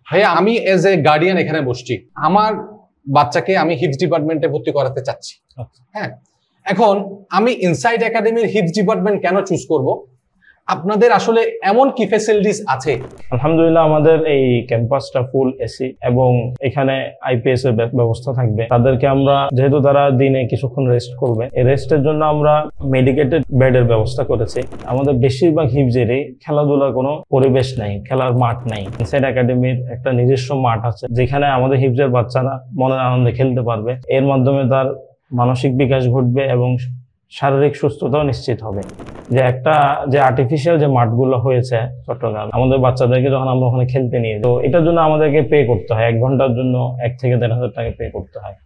ভাইয়া আমি as a guardian এখানে বসছি, আমার বাচ্চাকে আমি হিপস ডিপার্টমেন্টে ভর্তি করাতে চাচ্ছি। হ্যাঁ, এখন আমি ইনসাইড একাডেমির হিপস ডিপার্টমেন্ট কেন চুজ করব? আপনাদের আসলে এমন কি ফ্যাসিলিটিস আছে? আলহামদুলিল্লাহ, আমাদের এই ক্যাম্পাসটা ফুল এসি এবং এখানে আইপিএস এর ব্যবস্থা থাকবে। তাদেরকে আমরা, যেহেতু তারা দিনে কিছুক্ষণ রেস্ট করবে, এই রেস্টের জন্য আমরা মেডিকেটেড বেডের ব্যবস্থা করেছি। আমাদের বেশিরভাগ হিপসেরই খেলাধুলার কোনো পরিবেশ নাই, খেলার মাঠ নাই। ইনসাইড একাডেমির একটা নিজস্ব মাঠ আছে, যেখানে আমাদের হিপসের বাচ্চারা মনের আনন্দে খেলতে পারবে। এর মাধ্যমে তার মানসিক বিকাশ ঘটবে এবং শারীরিক সুস্থতাও নিশ্চিত হবে। যে আর্টিফিশিয়াল যে মাঠগুলো হয়েছে চট্টগ্রাম, আমাদের বাচ্চাদেরকে যখন আমরা ওখানে খেলতে নিয়ে, তো এটার জন্য আমাদেরকে পে করতে হয়, 1 ঘন্টার জন্য 1 থেকে 1,500 টাকা পে করতে হয়।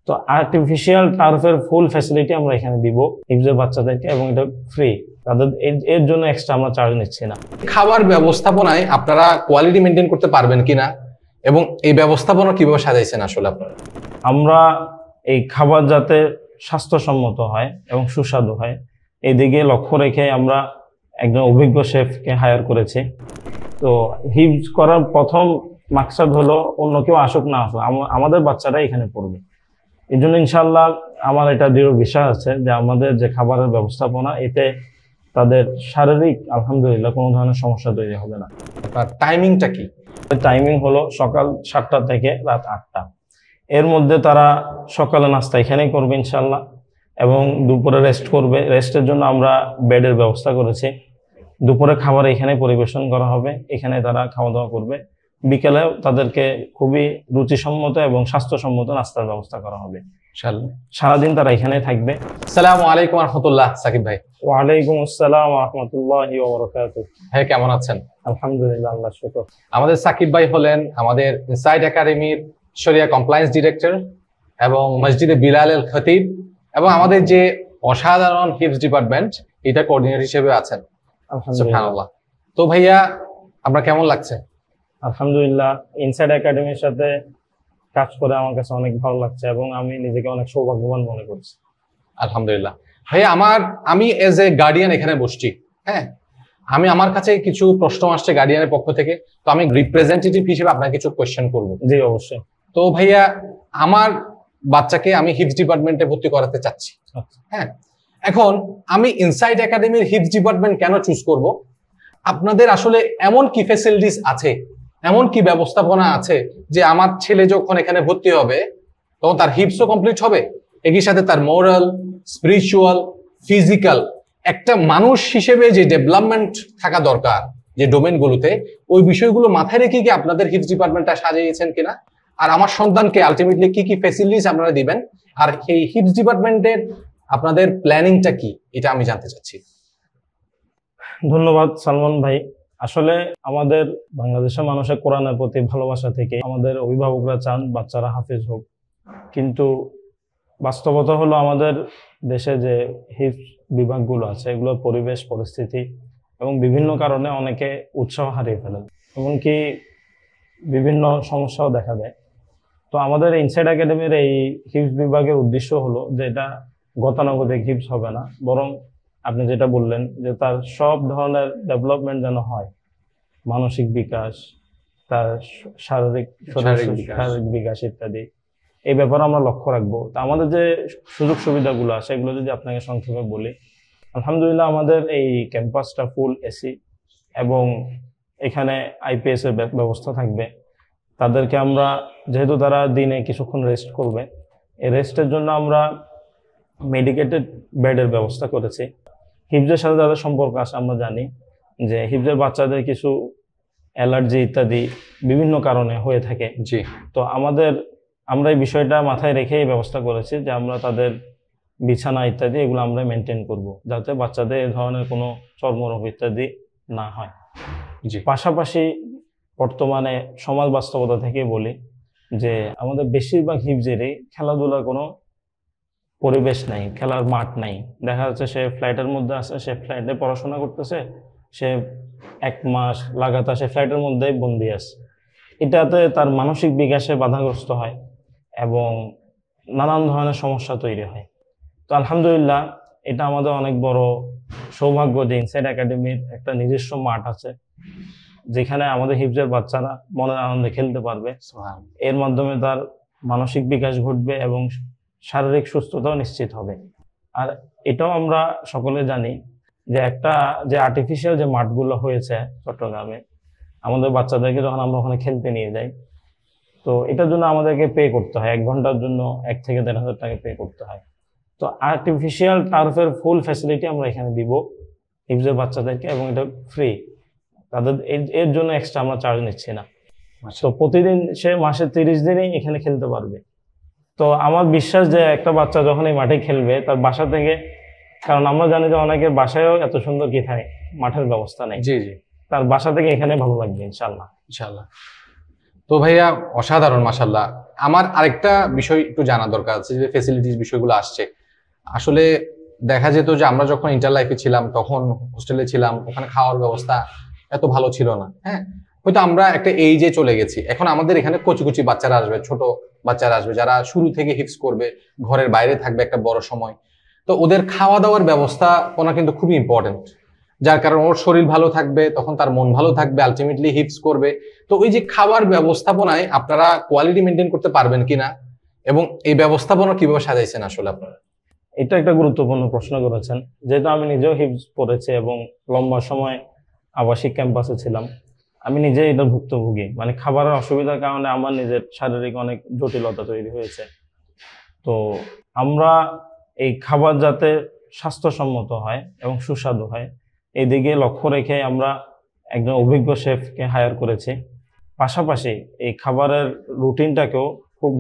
তো আর্টিফিশিয়াল টার্ফের ফুল ফ্যাসিলিটি আমরা এখানে দিব হিপসের বাচ্চাদেরকে, এবং এটা ফ্রি। তাদের এর জন্য এক্সট্রা আমরা চার্জ নিচ্ছি না। খাবার ব্যবস্থাপনায় আপনারা কোয়ালিটি মেনটেন করতে পারবেন কিনা, এবং এই ব্যবস্থাপনা কিভাবে সাজাইছেন আসলে আপনারা? আমরা এই খাবার যাতে স্বাস্থ্যসম্মত হয় এবং সুস্বাদু হয়, এদিকে লক্ষ্য রেখে আমরা একজন অভিজ্ঞ শেফকে হায়ার করেছি। তো হিপস করার প্রথম মাকসাদ হলো অন্য কেউ আসুক না আসুক, আমাদের বাচ্চারা এখানে পড়বে। এই জন্য ইনশাল্লাহ আমার এটা দৃঢ় বিশ্বাস আছে যে আমাদের যে খাবারের ব্যবস্থাপনা, এতে তাদের শারীরিক আলহামদুলিল্লাহ কোনো ধরনের সমস্যা তৈরি হবে না। টাইমিংটা কি? টাইমিং হলো সকাল 7টা থেকে রাত 8টা। এর মধ্যে তারা সকালে নাস্তা এখানেই করবে ইনশাল্লাহ, এবং দুপুরে রেস্ট করবে। রেস্টের জন্য আমরা বেডের ব্যবস্থা করেছি। দুপুরে খাবার এখানে পরিবেশন করা হবে, এখানে তারা খাওয়া দাওয়া করবে। বিকেলে তাদেরকে খুবই রুচিসম্মত এবং স্বাস্থ্যসম্মত নাস্তার ব্যবস্থা করা হবে। সারাদিন তারা এখানে থাকবে। আসসালামু আলাইকুম রাহমাতুল্লাহ। সাকিব ভাই। ওয়ালাইকুম আসসালাম ওয়া রাহমাতুল্লাহি ওয়া বারাকাতুহু। হ্যাঁ, কেমন আছেন? আলহামদুলিল্লাহ, আল্লাহর শুকর। আমাদের সাকিব ভাই হলেন আমাদের ইনসাইড একাডেমির শরিয়া কমপ্লায়েন্স ডিরেক্টর এবং মসজিদে বিলাল খতিব, এবং আমাদের যে অসাধারণ হিপস ডিপার্টমেন্ট, এটা কোঅর্ডিনেটর হিসেবে আছেন। সুবহানাল্লাহ। তো ভাইয়া, আপনার কেমন লাগছে? আলহামদুলিল্লাহ, ইনসাইড একাডেমির সাথে কাজ করে আমার কাছে অনেক ভালো লাগছে এবং আমি নিজেকে অনেক সৌভাগ্যবান মনে করছি। আলহামদুলিল্লাহ। ভাইয়া আমি এজ এ গার্ডিয়ান এখানে বসছি। হ্যাঁ, আমার কাছে কিছু প্রশ্ন আসছে গার্ডিয়ানের পক্ষ থেকে, তো আমি রিপ্রেজেন্টেটিভ হিসেবে আপনাকে কিছু কোয়েশ্চেন করবো। জি, অবশ্যই। তো ভাইয়া, আমার বাচ্চাকে আমি হিপস ডিপার্টমেন্টে ভর্তি করাতে চাচ্ছি। হ্যাঁ, এখন আমি ইনসাইড একাডেমির হিপস ডিপার্টমেন্ট কেন চুজ করব? আপনাদের আসলে এমন কি ফ্যাসিলিটিস আছে, এমন কি ব্যবস্থাপনা আছে যে আমার ছেলে যখন এখানে ভর্তি হবে তখন তার হিপসও কমপ্লিট হবে, একই সাথে তার মোরাল, স্পিরিচুয়াল, ফিজিক্যাল একটা মানুষ হিসেবে যে ডেভেলপমেন্ট থাকা দরকার যে ডোমেনগুলোতে, ওই বিষয়গুলো মাথায় রেখে কি আপনাদের হিপস ডিপার্টমেন্টটা সাজিয়েছেন কিনা, আর আমার সন্তানকে আলটিমেটলি কি কি ফ্যাসিলিটিস আপনারা দিবেন, আর এই হিপস ডিপার্টমেন্টের আপনাদের প্ল্যানিংটা কি, এটা আমি জানতে চাচ্ছি। ধন্যবাদ সালমান ভাই। আসলে আমাদের বাংলাদেশের মানুষের কোরআনের প্রতি ভালোবাসা থেকে আমাদের অভিভাবকরা চান বাচ্চারা হাফেজ হোক, কিন্তু বাস্তবতা হলো আমাদের দেশে যে হিপস বিভাগগুলো আছে, এগুলোর পরিবেশ পরিস্থিতি এবং বিভিন্ন কারণে অনেকে উৎসাহ হারিয়ে ফেলেন, এমনকি বিভিন্ন সমস্যাও দেখা দেয়। তো আমাদের ইনসাইড একাডেমির এই হিপস বিভাগের উদ্দেশ্য হলো যে এটা গতানুগতিক হিপস হবে না, বরং আপনি যেটা বললেন যে তার সব ধরনের ডেভেলপমেন্ট যেন হয়, মানসিক বিকাশ, তার শারীরিক বিকাশ ইত্যাদি, এই ব্যাপারে আমরা লক্ষ্য রাখবো। তা আমাদের যে সুযোগ সুবিধাগুলো আছে এগুলো যদি আপনাকে সংক্ষেপে বলি, আলহামদুলিল্লাহ আমাদের এই ক্যাম্পাসটা ফুল এসি এবং এখানে আইপিএস এর ব্যবস্থা থাকবে। তাদেরকে আমরা, যেহেতু তারা দিনে কিছুক্ষণ রেস্ট করবে, এই রেস্টের জন্য আমরা মেডিকেটেড বেডের ব্যবস্থা করেছি। হিপসের সাথে যাদের সম্পর্ক আছে আমরা জানি যে হিপসের বাচ্চাদের কিছু অ্যালার্জি ইত্যাদি বিভিন্ন কারণে হয়ে থাকে। জি। তো আমরা এই বিষয়টা মাথায় রেখে এই ব্যবস্থা করেছি যে আমরা তাদের বিছানা ইত্যাদি এগুলো আমরা মেনটেন করব, যাতে বাচ্চাদের এই ধরনের কোনো চর্মরোগ ইত্যাদি না হয়। জি। পাশাপাশি বর্তমানে সমাজ বাস্তবতা থেকে বলি যে আমাদের বেশিরভাগ হিপসেরই খেলাধুলার কোনো পরিবেশ নাই, খেলার মাঠ নাই। দেখা যাচ্ছে সে ফ্লাইটের মধ্যে আছে, সে ফ্লাইটে পড়াশোনা করতেছে, সে 1 মাস লাগাতার সে ফ্লাইটের মধ্যেই বন্দি আছে। এটাতে তার মানসিক বিকাশে বাধাগ্রস্ত হয় এবং নানান ধরনের সমস্যা তৈরি হয়। তো আলহামদুলিল্লাহ, এটা আমাদের অনেক বড় সৌভাগ্য যে ইনসাইড একাডেমির একটা নিজস্ব মাঠ আছে, যেখানে আমাদের হিফজের বাচ্চারা মনের আনন্দে খেলতে পারবে, এর মাধ্যমে তার মানসিক বিকাশ ঘটবে এবং শারীরিক সুস্থতাও নিশ্চিত হবে। আর এটাও আমরা সকলে জানি যে একটা যে আর্টিফিশিয়াল যে মাঠগুলো হয়েছে চট্টগ্রামে, আমাদের বাচ্চাদেরকে যখন আমরা ওখানে খেলতে নিয়ে যাই, তো এটার জন্য আমাদেরকে পে করতে হয়, 1 ঘন্টার জন্য 1 থেকে 1,500 টাকা পে করতে হয়। তো আর্টিফিশিয়াল টার্ফের ফুল ফ্যাসিলিটি আমরা এখানে দিব হিফজের বাচ্চাদেরকে, এবং এটা ফ্রি, তাদের এর জন্য এক্সট্রা আমরা চার্জ নিচ্ছি না। তো প্রতিদিন সে মাসে 30 দিনই এখানে খেলতে পারবে। তো আমার বিশ্বাস যে একটা বাচ্চা যখন এই মাঠে খেলবে তার বাসা থেকে, কারণ আমরা জানি যে অনেকের বাসায়ও এত সুন্দর কি থাকে মাঠের ব্যবস্থা নেই, জি জি, তার বাসা থেকে এখানে ভালো লাগবে ইনশাল্লাহ। ইনশাআল্লাহ। তো ভাইয়া অসাধারণ, মাশাআল্লাহ। আমার আরেকটা বিষয় একটু জানা দরকার আছে, যে ফ্যাসিলিটিস বিষয়গুলো আসছে। আসলে দেখা যেত যে আমরা যখন ইন্টার লাইফে ছিলাম, তখন হোস্টেলে ছিলাম, ওখানে খাওয়ার ব্যবস্থা এত ভালো ছিল না। হ্যাঁ, হয়তো আমরা একটা এইজে চলে গেছি, এখন আমাদের এখানে কচি কচি বাচ্চারা আসবে, ছোট বাচ্চারা আসবে, যারা শুরু থেকে হিফজ করবে, ঘরের বাইরে থাকবে একটা বড় সময়। তো ওদের খাওয়া দাওয়ার ব্যবস্থা ওনা কিন্তু খুবই ইম্পর্টেন্ট, যার কারণে ওর শরীর ভালো থাকবে, তখন তার মন ভালো থাকবে, আলটিমেটলি হিফজ করবে। তো ওই যে খাবার ব্যবস্থাপনায় আপনারা কোয়ালিটি মেনটেন করতে পারবেন কিনা, এবং এই ব্যবস্থাপনা কিভাবে সাজাইছেন আসলে আপনারা? এটা একটা গুরুত্বপূর্ণ প্রশ্ন করেছেন। যেহেতু আমি নিজেও হিফজ পড়েছি এবং লম্বা সময় আবাসিক ক্যাম্পাসে ছিলাম, আমি নিজে এটা ভুক্তভোগী। মানে খাবারের অসুবিধার কারণে আমার নিজের শারীরিক অনেক জটিলতা তৈরি হয়েছে। তো আমরা এই খাবার যাতে স্বাস্থ্যসম্মত হয় এবং সুস্বাদু হয়, এই দিকে লক্ষ্য রেখে আমরা একজন অভিজ্ঞ শেফকে হায়ার করেছি। পাশাপাশি এই খাবারের রুটিনটাকেও খুব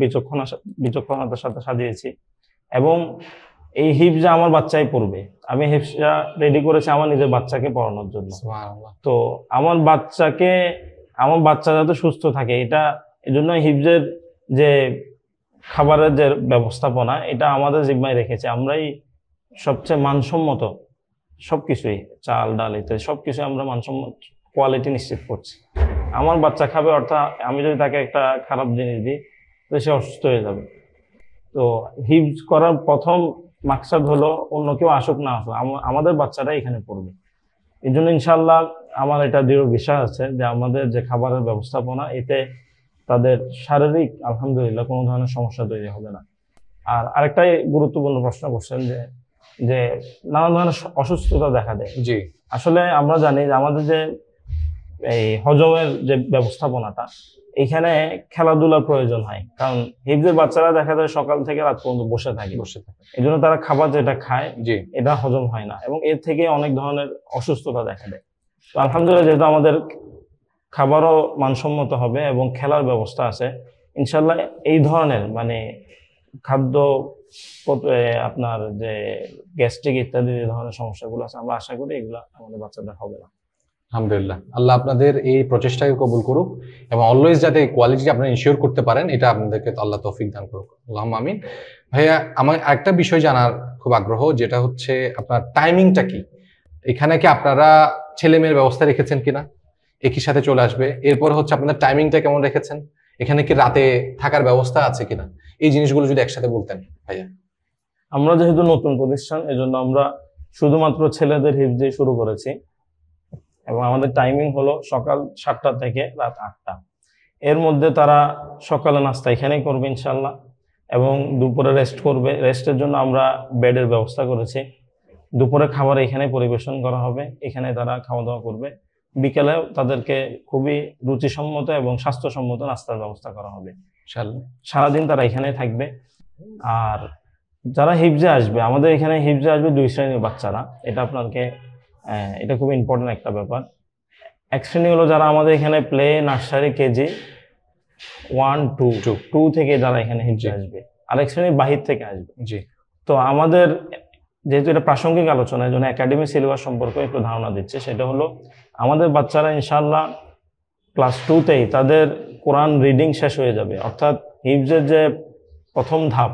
বিচক্ষণতার সাথে সাজিয়েছি। এবং এই হিফজা আমার বাচ্চাই পড়বে, আমি হিফজা রেডি করেছি আমার নিজের বাচ্চাকে পড়ানোর জন্য। তো আমার বাচ্চা যাতে সুস্থ থাকে, এটা এজন্য হিফজের যে খাবারের যে ব্যবস্থাপনা, এটা আমাদের জিম্মায় রেখেছে। আমরাই সবচেয়ে মানসম্মত সবকিছুই, চাল ডাল ইত্যাদি সবকিছু আমরা মানসম্মত কোয়ালিটি নিশ্চিত করছি। আমার বাচ্চা খাবে, অর্থাৎ আমি যদি তাকে একটা খারাপ জিনিস দিই তো সে অসুস্থ হয়ে যাবে। তো হিফজ করার প্রথম মাকসাদ হলো অন্য কেউ আসুক না আসুক, আমাদের বাচ্চারা এখানে পড়বে। এই জন্য ইনশাল্লাহ আমার এটা দৃঢ় বিশ্বাস আছে যে আমাদের যে খাবারের ব্যবস্থাপনা, এতে তাদের শারীরিক আলহামদুলিল্লাহ কোনো ধরনের সমস্যা তৈরি হবে না। আর আরেকটাই গুরুত্বপূর্ণ প্রশ্ন করছেন যে নানান ধরনের অসুস্থতা দেখা দেয়। জি, আসলে আমরা জানি যে আমাদের যে এই হজমের যে ব্যবস্থাপনাটা, এখানে খেলাধুলার প্রয়োজন হয়। কারণ হিফজের বাচ্চারা দেখা যায় সকাল থেকে রাত পর্যন্ত বসে থাকে, এই জন্য তারা খাবার যেটা খায় এটা হজম হয় না, এবং এর থেকে অনেক ধরনের অসুস্থতা দেখা দেয়। তো আলহামদুলিল্লাহ, যেহেতু আমাদের খাবারও মানসম্মত হবে এবং খেলার ব্যবস্থা আছে, ইনশাল্লাহ এই ধরনের মানে খাদ্য আপনার যে গ্যাস্ট্রিক ইত্যাদি যে ধরনের সমস্যাগুলো আছে, আমরা আশা করি এগুলো আমাদের বাচ্চাদের হবে না। আলহামদুলিল্লাহ, আল্লাহ আপনাদের এই প্রচেষ্টাকে কবুল করুক, এবং অলওয়েজ যাতে কোয়ালিটি আপনারা ইনশিওর করতে পারেন, এটা আপনাদেরকে আল্লাহ তৌফিক দান করুক। আল্লাহুম্মা আমিন। ভাইয়া, আমার আরেকটা বিষয় জানার খুব আগ্রহ, যেটা হচ্ছে আপনার টাইমিংটা কি? এখানে কি আপনারা ছেলে মেয়ের ব্যবস্থা রেখেছেন কিনা, একই সাথে চলে আসবে? এরপর হচ্ছে আপনাদের টাইমিংটা কেমন রেখেছেন? এখানে কি রাতে থাকার ব্যবস্থা আছে কিনা? এই জিনিসগুলো যদি একসাথে বলতেন ভাইয়া। আমরা যেহেতু নতুন প্রতিষ্ঠান, এজন্য আমরা শুধুমাত্র ছেলেদের হিফজ শুরু করেছি, এবং আমাদের টাইমিং হলো সকাল 7টা থেকে রাত 8টা। এর মধ্যে তারা সকালে নাস্তা এখানেই করবে ইনশাল্লাহ, এবং দুপুরে রেস্ট করবে। রেস্টের জন্য আমরা বেডের ব্যবস্থা করেছি। দুপুরে খাবার এখানে পরিবেশন করা হবে, এখানে তারা খাওয়া দাওয়া করবে। বিকেলে তাদেরকে খুবই রুচিসম্মত এবং স্বাস্থ্যসম্মত নাস্তার ব্যবস্থা করা হবে। সারাদিন তারা এখানে থাকবে। আর যারা হিফজে আসবে, আমাদের এখানে হিফজে আসবে 2 শ্রেণীর বাচ্চারা। এটা খুব ইম্পর্টেন্ট একটা ব্যাপার। এক শ্রেণী হলো যারা আমাদের এখানে প্লে, নার্সারি, কেজি 1, 2 থেকে যারা এখানে হিফজে আসবে, আরেক শ্রেণী বাহির থেকে আসবে। তো আমাদের যেহেতু এটা প্রাসঙ্গিক আলোচনা, এই জন্য একাডেমি সিলেবাস সম্পর্কে একটু ধারণা দিচ্ছে। সেটা হলো আমাদের বাচ্চারা ইনশাল্লাহ ক্লাস 2তেই তাদের কোরআন রিডিং শেষ হয়ে যাবে। অর্থাৎ হিফজের যে প্রথম ধাপ,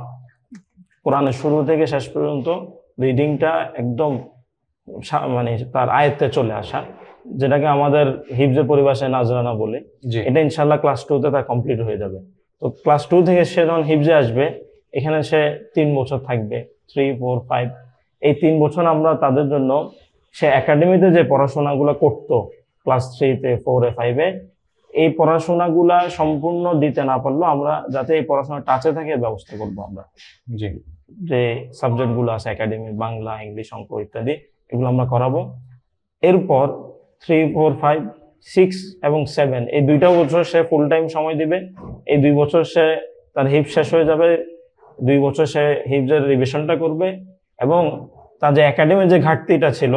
কোরআনের শুরু থেকে শেষ পর্যন্ত রিডিংটা একদম মানে তার আয়ত্তে চলে আসা, যেটাকে আমাদের হিফজের পরিভাষায় নাজরানা বলে, এটা ইনশাল্লাহ ক্লাস 2তে তার কমপ্লিট হয়ে যাবে। তো ক্লাস 2 থেকে সে যখন হিফজে আসবে, এখানে সে 3 বছর থাকবে, 3, 4, 5। এই 3 বছর আমরা তাদের জন্য সে একাডেমিতে যে পড়াশোনাগুলো করতো, ক্লাস 3-তে 4-এ 5-এ এই পড়াশোনাগুলা সম্পূর্ণ দিতে না পারলেও আমরা যাতে এই পড়াশোনা টাচে থাকে ব্যবস্থা করবো আমরা। জি, যে সাবজেক্ট গুলো আছে একাডেমি, বাংলা, ইংলিশ, অঙ্ক ইত্যাদি, এগুলো আমরা করাবো। এরপর 3, 4, 5, 6 এবং 7 এই 2টা বছর সে ফুল টাইম সময় দিবে। এই 2 বছর সে তার হিফজ শেষ হয়ে যাবে, 2 বছর সে হিফজের রিভিশনটা করবে এবং তার যে একাডেমির যে ঘাটতিটা ছিল,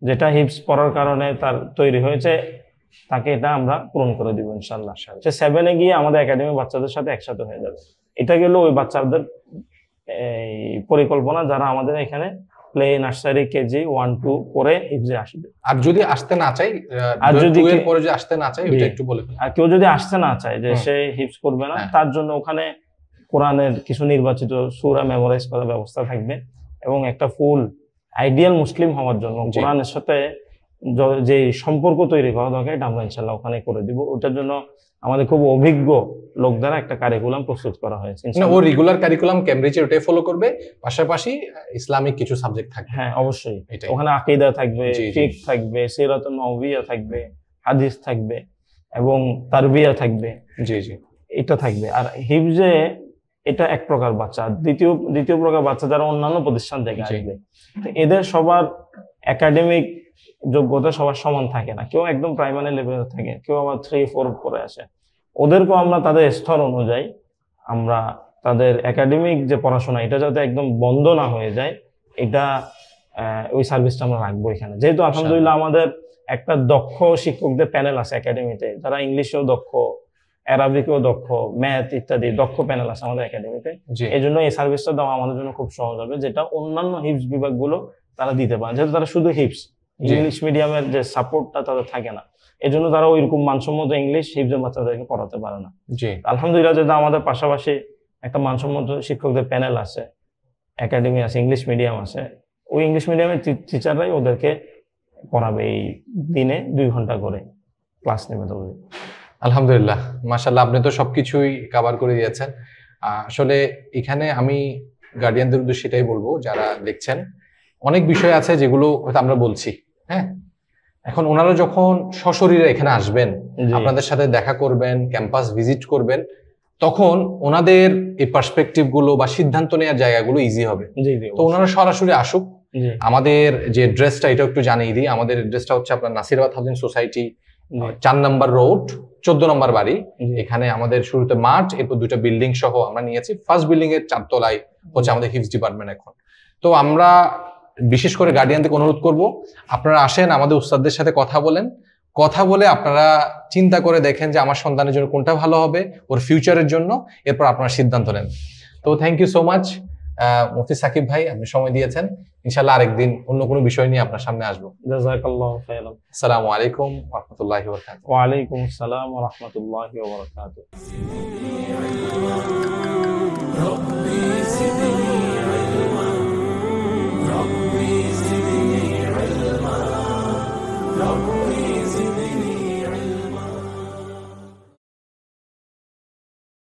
যেটা হিফজ পড়ার কারণে তার তৈরি হয়েছে, তাকে এটা আমরা পূরণ করে দিব ইনশাল্লাহ। সে 7-এ গিয়ে আমাদের একাডেমি বাচ্চাদের সাথে একসাথে হয়ে যাবে। এটা গেল ওই বাচ্চাদের এই পরিকল্পনা যারা আমাদের এখানে প্লে, নার্সারি, কেজি 1, 2 পরে হিফজে আসবে। আর যদি আসতে না চাই, আর যদি পরে যদি আসতে না চাই ওটা একটু বলে। আর কেউ যদি আসতে না চায় যে সে হিফজ করবে না, তার জন্য ওখানে কোরআনের কিছু নির্বাচিত সূরা মেমোরাইজ করার ব্যবস্থা থাকবে এবং একটা ফুল আইডিয়াল মুসলিম হওয়ার জন্য কোরআনের সাথে যে সম্পর্ক তৈরি করা দরকার, এটা আমরা ইনশাল্লাহ ওখানে করে দিব। ওটার জন্য আমাদের খুব অভিজ্ঞ লোক দ্বারা একটা কারিকুলাম প্রস্তুত করা হয়েছে। ও রেগুলার কারিকুলাম ক্যামব্রিজে ওটাই ফলো করবে, পাশাপাশি ইসলামিক কিছু সাবজেক্ট থাকবে। হ্যাঁ, অবশ্যই। ওখানে আকীদা থাকবে, ফিকহ থাকবে, সিরাতুন নবওয়িয়া থাকবে, হাদিস থাকবে এবং তারবিয়া থাকবে। জি জি, এটা থাকবে। আর হিফজে এটা এক প্রকার বাচ্চা। দ্বিতীয় প্রকার বাচ্চা যারা অন্যান্য প্রতিষ্ঠান থেকে আসবে, এদের সবার একাডেমিক যোগ্যতা সবার সমান থাকে না। কেউ একদম প্রাইমারি লেভেলে থাকে, কেউ আবার 3, 4 পরে আসে। ওদেরকেও আমরা তাদের স্তর অনুযায়ী আমরা তাদের একাডেমিক যে পড়াশোনা, এটা যাতে একদম বন্ধ না হয়ে যায়, এটা ওই সার্ভিসটা আমরা রাখবো এখানে। যেহেতু আলহামদুলিল্লাহ আমাদের একটা দক্ষ শিক্ষকদের প্যানেল আছে একাডেমিতে, যারা ইংলিশেও দক্ষ, অ্যারাবিকেও দক্ষ, ম্যাথ ইত্যাদি দক্ষ প্যানেল আছে আমাদের একাডেমিতে। এই জন্য এই সার্ভিসটা দেওয়া আমাদের জন্য খুব সহজ হবে, যেটা অন্যান্য হিফজ বিভাগগুলো তারা দিতে পারে। যেহেতু তারা শুধু হিফজ, ইংলিশ মিডিয়ামের যে সাপোর্টটা তাদের থাকে না, এই জন্য তারা ওইরকম মানসম্মত ইংলিশ হিফজের বাচ্চাদেরকে পড়াতে পারে না। আলহামদুলিল্লাহ যেটা আমাদের পাশাপাশি একটা মানসম্মত শিক্ষকদের প্যানেল আছে, একাডেমি আছে, ইংলিশ মিডিয়াম আছে, ওই ইংলিশ মিডিয়ামের টিচাররাই ওদেরকে পড়াবে। এই দিনে 2 ঘন্টা করে ক্লাস নেবে। তবে আলহামদুলিল্লাহ, মাশাআল্লাহ, আপনি তো সবকিছুই কভার করে দিয়েছেন। আসলে এখানে আমি গার্ডিয়ানদের উদ্দেশ্যে এটাই বলবো, যারা দেখছেন অনেক বিষয় আছে যেগুলো হয়তো আমরা বলছি, হ্যাঁ, এখন ওনারা যখন সশরীরে এখানে আসবেন, আপনাদের সাথে দেখা করবেন, ক্যাম্পাস ভিজিট করবেন, তখন ওনাদের এই পার্সপেক্টিভ গুলো বা সিদ্ধান্ত নেওয়ার জায়গাগুলো ইজি হবে। তো ওনারা সরাসরি আসুক। আমাদের যে ড্রেসটা, এটা একটু জানিয়ে দিই। আমাদের ড্রেসটা হচ্ছে আপনার নাসিরাবাদ হাউজিং সোসাইটি 4 নম্বর রোড, 14 নম্বর বাড়ি। এখানে আমাদের শুরুতে মাঠ, এরপর 2টা বিল্ডিং সহ আমরা নিয়েছি। ফার্স্ট বিল্ডিং এর 4 তলায় হচ্ছে আমাদের হিফজ ডিপার্টমেন্ট এখন। তো আমরা বিশেষ করে গার্ডিয়ানদের অনুরোধ করব, আপনারা আসেন, আমাদের উস্তাদদের সাথে কথা বলেন, কথা বলে আপনারা চিন্তা করে দেখেন যে আমার সন্তানের জন্য কোনটা ভালো হবে ওর ফিউচারের জন্য, এরপর আপনারা সিদ্ধান্ত নেন। তো থ্যাংক ইউ সো মাচ মুফতি সাকিব ভাই, আপনি সময় দিয়েছেন। ইনশাআল্লাহ আরেকদিন অন্য কোনো বিষয় নিয়ে আপনার সামনে আসবো। জাযাকাল্লাহু খাইরান। আসসালামু আলাইকুম ওয়া রাহমাতুল্লাহি ওয়া বারাকাতুহু। ওয়া আলাইকুম আসসালাম ওয়া রাহমাতুল্লাহি ওয়া বারাকাতুহু।